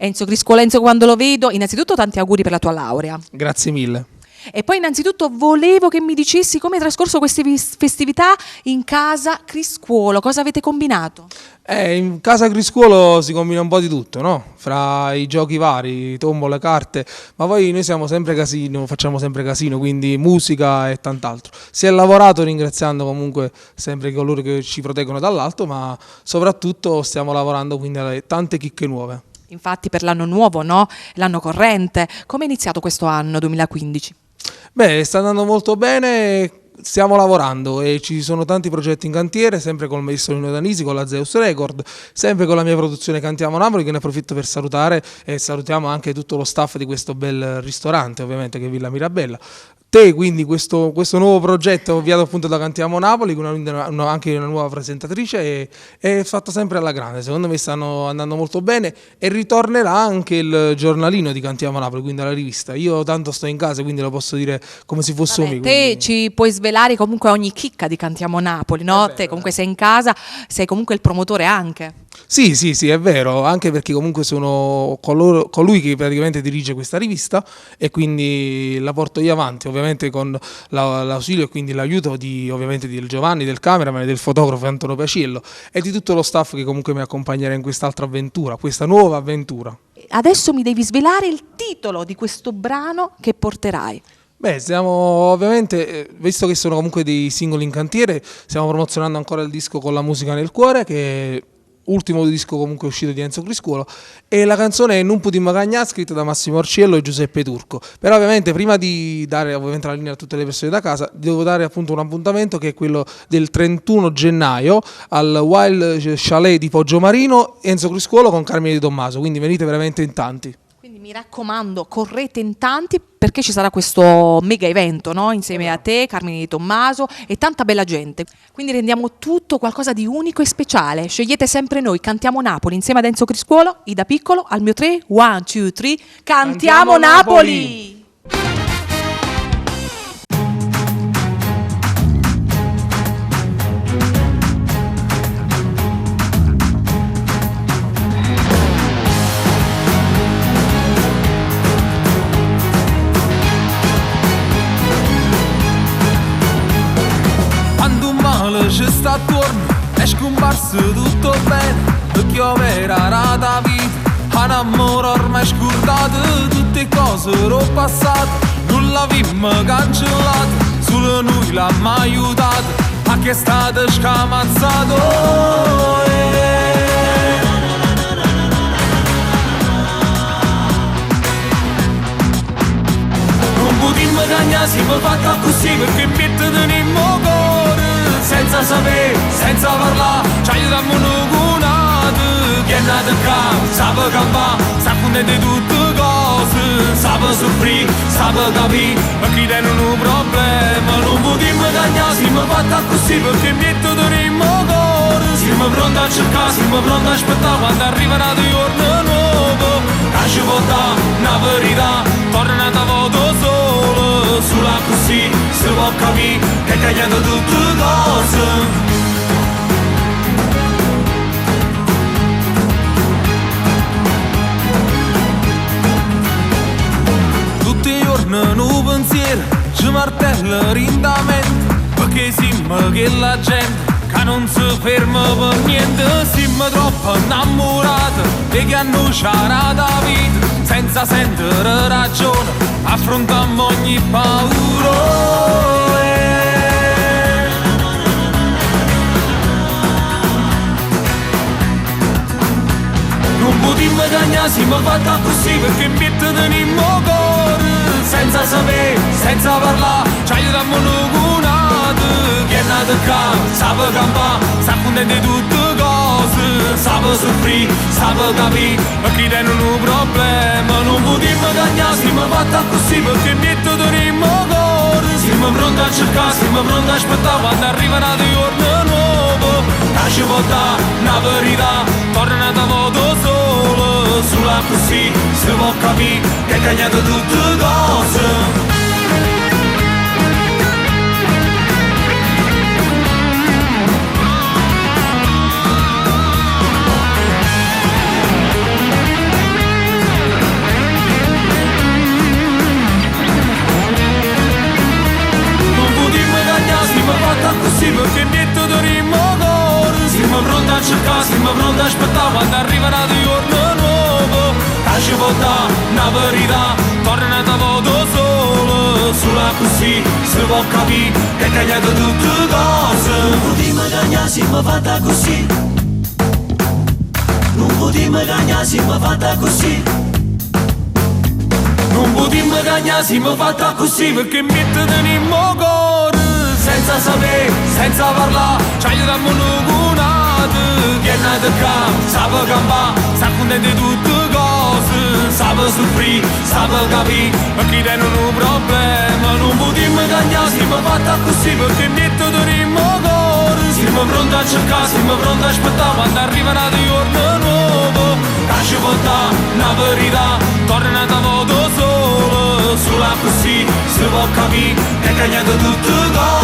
Enzo Criscuolo. Enzo, quando lo vedo, innanzitutto tanti auguri per la tua laurea. Grazie mille. E poi innanzitutto volevo che mi dicessi come hai trascorso queste festività in casa Criscuolo, cosa avete combinato? In casa Criscuolo si combina un po' di tutto, no? Fra i giochi vari, tombole, carte, ma poi noi siamo sempre casino, facciamo sempre casino, quindi musica e tant'altro. Si è lavorato ringraziando comunque sempre coloro che ci proteggono dall'alto, ma soprattutto stiamo lavorando quindi alle tante chicche nuove. Infatti per l'anno nuovo, no? L'anno corrente, come è iniziato questo anno 2015? Beh, sta andando molto bene, stiamo lavorando e ci sono tanti progetti in cantiere, sempre con il maestro Nino Danisi, con la Zeus Record, sempre con la mia produzione Cantiamo Napoli, che ne approfitto per salutare e salutiamo anche tutto lo staff di questo bel ristorante, ovviamente, che è Villa Mirabella. Quindi questo nuovo progetto avviato appunto da Cantiamo Napoli, con anche una nuova presentatrice, è fatto sempre alla grande, secondo me stanno andando molto bene e ritornerà anche il giornalino di Cantiamo Napoli, quindi la rivista. Io tanto sto in casa, quindi lo posso dire come se fosse Vabbè, un te ci puoi svelare comunque ogni chicca di Cantiamo Napoli, no? Beh, te comunque sei in casa, sei comunque il promotore anche. Sì, è vero, anche perché comunque sono colui che praticamente dirige questa rivista e quindi la porto io avanti, ovviamente con l'ausilio e quindi l'aiuto ovviamente di Giovanni, del cameraman e del fotografo Antonio Paciello e di tutto lo staff che comunque mi accompagnerà in quest'altra avventura, questa nuova avventura. Adesso mi devi svelare il titolo di questo brano che porterai. Beh, stiamo ovviamente, visto che sono comunque dei singoli in cantiere, stiamo promozionando ancora il disco Con la musica nel cuore, che è ultimo disco comunque uscito di Enzo Criscuolo, e la canzone è Non puti magagna, scritta da Massimo Orciello e Giuseppe Turco. Però ovviamente prima di dare ovviamente la linea a tutte le persone da casa, devo dare appunto un appuntamento che è quello del 31 gennaio al Wild Chalet di Poggiomarino, Enzo Criscuolo con Carmine Di Tommaso, quindi venite veramente in tanti. Quindi mi raccomando, correte in tanti perché ci sarà questo mega evento, no? Insieme a te, Carmine Di Tommaso e tanta bella gente. Quindi rendiamo tutto qualcosa di unico e speciale. Scegliete sempre noi, Cantiamo Napoli, insieme ad Enzo Criscuolo, Ida Piccolo, al mio 3, 1, 2, 3, Cantiamo Napoli! Ci sta attorno, è scomparso tutto bene, perché era rata vita, un amore ormai scordato, tutte cose ero passate, non l'abbiamo cancellato, solo noi l'abbiamo aiutato, a che è stato scamazzato. Non potremmo cagnare, siamo fatti così, perché mi teniamo cuore. Senza sapere, senza parlare, ci aiutiamo noi con nato. Chi è nato qua, sa campare, sa contento di tutte cose, sa soffrire, sa capire, ma chi tenono un problema. Non potremmo cagnare, siamo fatti così perché mi teniamo cuore. Siamo pronti a cercare, siamo pronti a aspettare quando arriverà il giorno nuovo. La ci può dare una verità, torna da voto solo, sulla così si può capire che è tagliato tutte cose. Tutti i giorni un pensiero ci martella rindamente, perché siamo che la gente che non si ferma per niente, siamo troppo innamorati e che hanno sciarato la vita, senza sentire ragione affrontiamo ogni paura. Non potremmo cagnare, siamo fatti così perché mi teniamo cuore. Senza sapere, senza parlare, ci aiutiamo noi con nato. Chi è nato qua, sa campare, sa contento di tutte cose, sa soffrire, sa capire, ma chi tenono un problema. Non potremmo cagnare, siamo fatti così perché mi teniamo cuore. Siamo pronti a cercare, siamo pronti a aspettare quando arriverà il giorno nuovo. La ci può dare una verità, torna da voto solo, sulla così si può capire che è tagliato tutte cose. può dare una verità, torna da voto solo, sulla così si può capire che hai tagliato tutte cose. Non potevo cagnare se mi fatta così, non potevo cagnare se mi fatta così, non potevo cagnare se mi fatta così, perché mi tenemmo cuore, senza sapere, senza parlare, ci aiutiamo nucunate, che è nato qua, sape campare, sta contento di tutte cose, sape soffrire, sape capire, perché tenono un problema, non potevo cagnare se mi fatta così, perché mi tenemmo cuore, siamo pronti a cercare, siamo pronti a aspettare, quando arriverà il giorno nuovo, che ci può dare una verità, torna da voto solo, sulla così si può capire che hai tagliato tutte cose.